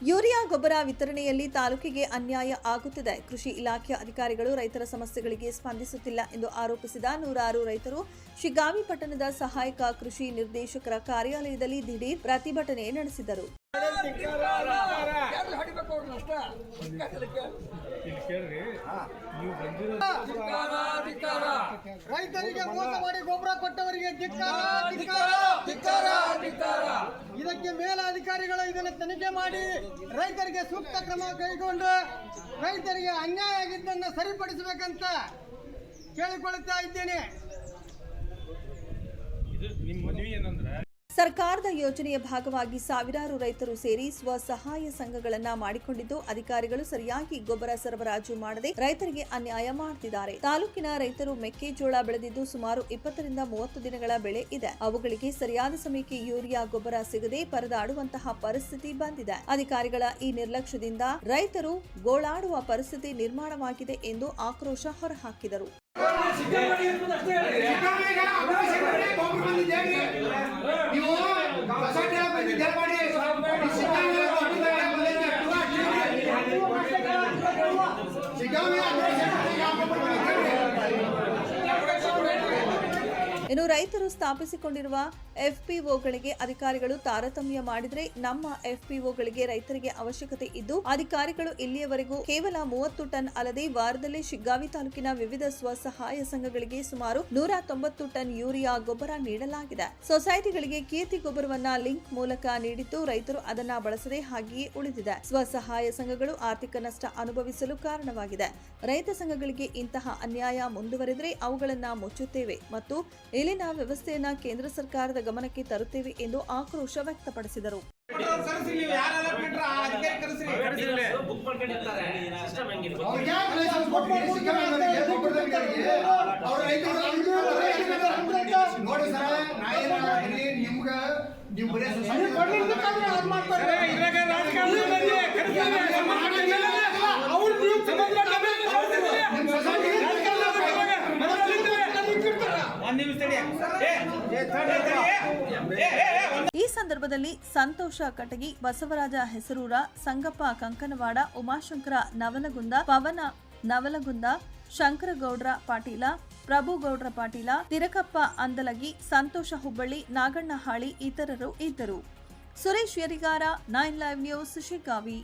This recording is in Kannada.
ಯೂರಿಯಾ ಗೊಬ್ಬರ ವಿತರಣೆಯಲ್ಲಿ ತಾಲೂಕಿಗೆ ಅನ್ಯಾಯ ಆಗುತ್ತಿದೆ. ಕೃಷಿ ಇಲಾಖೆಯ ಅಧಿಕಾರಿಗಳು ರೈತರ ಸಮಸ್ಯೆಗಳಿಗೆ ಸ್ಪಂದಿಸುತ್ತಿಲ್ಲ ಎಂದು ಆರೋಪಿಸಿದ ನೂರಾರು ರೈತರು ಶಿಗ್ಗಾವಿ ಪಟ್ಟಣದ ಸಹಾಯಕ ಕೃಷಿ ನಿರ್ದೇಶಕರ ಕಾರ್ಯಾಲಯದಲ್ಲಿ ದಿಢೀರ್ ಪ್ರತಿಭಟನೆ ನಡೆಸಿದರು. ರೈತರಿಗೆ ಮೋಸ ಮಾಡಿ ಗೊಬ್ಬರ ಕೊಟ್ಟವರಿಗೆ ಇದಕ್ಕೆ ಮೇಲಾಧಿಕಾರಿಗಳು ಇದನ್ನು ತನಿಖೆ ಮಾಡಿ ರೈತರಿಗೆ ಸೂಕ್ತ ಕ್ರಮ ಕೈಗೊಂಡು ರೈತರಿಗೆ ಅನ್ಯಾಯ ಆಗಿದ್ದನ್ನು ಸರಿಪಡಿಸಬೇಕಂತ ಕೇಳಿಕೊಳ್ಳುತ್ತಾ ಇದ್ದೇನೆ. ಸರ್ಕಾರದ ಯೋಜನೆಯ ಭಾಗವಾಗಿ ಸಾವಿರಾರು ರೈತರು ಸೇರಿ ಸ್ವಸಹಾಯ ಸಂಘಗಳನ್ನ ಮಾಡಿಕೊಂಡಿದ್ದು ಅಧಿಕಾರಿಗಳು ಸರಿಯಾಗಿ ಗೊಬ್ಬರ ಸರಬರಾಜು ಮಾಡದೆ ರೈತರಿಗೆ ಅನ್ಯಾಯ ಮಾಡುತ್ತಿದ್ದಾರೆ. ತಾಲೂಕಿನ ರೈತರು ಮೆಕ್ಕೆಜೋಳ ಬೆಳೆದಿದ್ದು ಸುಮಾರು 20 ರಿಂದ 30 ದಿನಗಳ ಬೆಳೆ ಇದೆ. ಅವುಗಳಿಗೆ ಸರಿಯಾದ ಸಮಯಕ್ಕೆ ಯೂರಿಯಾ ಗೊಬ್ಬರ ಸಿಗದೆ ಪರದಾಡುವಂತಹ ಪರಿಸ್ಥಿತಿ ಬಂದಿದೆ. ಅಧಿಕಾರಿಗಳ ಈ ನಿರ್ಲಕ್ಷ್ಯದಿಂದ ರೈತರು ಗೋಳಾಡುವ ಪರಿಸ್ಥಿತಿ ನಿರ್ಮಾಣವಾಗಿದೆ ಎಂದು ಆಕ್ರೋಶ ಹೊರಹಾಕಿದರು. ಇನ್ನು ರೈತರು ಸ್ಥಾಪಿಸಿಕೊಂಡಿರುವ ಎಫ್ಪಿಒಗಳಿಗೆ ಅಧಿಕಾರಿಗಳು ತಾರತಮ್ಯ ಮಾಡಿದರೆ ನಮ್ಮ ಎಫ್ಪಿಒಗಳಿಗೆ ರೈತರಿಗೆ ಅವಶ್ಯಕತೆ ಇದ್ದು ಅಧಿಕಾರಿಗಳು ಇಲ್ಲಿಯವರೆಗೂ ಕೇವಲ 30 ಟನ್ ಅಲ್ಲದೆ ವಾರದಲ್ಲಿ ಶಿಗ್ಗಾವಿ ತಾಲೂಕಿನ ವಿವಿಧ ಸ್ವಸಹಾಯ ಸಂಘಗಳಿಗೆ ಸುಮಾರು 190 ಟನ್ ಯೂರಿಯಾ ಗೊಬ್ಬರ ನೀಡಲಾಗಿದೆ. ಸೊಸೈಟಿಗಳಿಗೆ ಕೀರ್ತಿ ಗೊಬ್ಬರವನ್ನ ಲಿಂಕ್ ಮೂಲಕ ನೀಡಿದ್ದು ರೈತರು ಅದನ್ನ ಬಳಸದೆ ಹಾಗೆಯೇ ಉಳಿದಿದೆ. ಸ್ವಸಹಾಯ ಸಂಘಗಳು ಆರ್ಥಿಕ ನಷ್ಟ ಅನುಭವಿಸಲು ಕಾರಣವಾಗಿದೆ. ರೈತ ಸಂಘಗಳಿಗೆ ಇಂತಹ ಅನ್ಯಾಯ ಮುಂದುವರೆದರೆ ಅವುಗಳನ್ನ ಮುಚ್ಚುತ್ತೇವೆ ಮತ್ತು ಇಲ್ಲಿನ ವ್ಯವಸ್ಥೆಯನ್ನ ಕೇಂದ್ರ ಸರ್ಕಾರದ ಗಮನಕ್ಕೆ ತರುತ್ತೇವೆ ಎಂದು ಆಕ್ರೋಶ ವ್ಯಕ್ತಪಡಿಸಿದರು. ಈ ಸಂದರ್ಭದಲ್ಲಿ ಸಂತೋಷ ಕಟಗಿ, ಬಸವರಾಜ ಹೆಸರೂರ, ಸಂಗಪ್ಪ ಕಂಕನವಾಡ, ಉಮಾಶಂಕರ ನವಲಗುಂದ, ಪವನ ನವಲಗುಂದ, ಶಂಕರಗೌಡ್ರ ಪಾಟೀಲ, ಪ್ರಭುಗೌಡ್ರ ಪಾಟೀಲ, ತಿರಕಪ್ಪ ಅಂದಲಗಿ, ಸಂತೋಷ ಹುಬ್ಬಳ್ಳಿ, ನಾಗಣ್ಣ ಹಾಳಿ ಇತರರು ಇದ್ದರು. Suresh Yarigar, 9 live news, Shiggavi.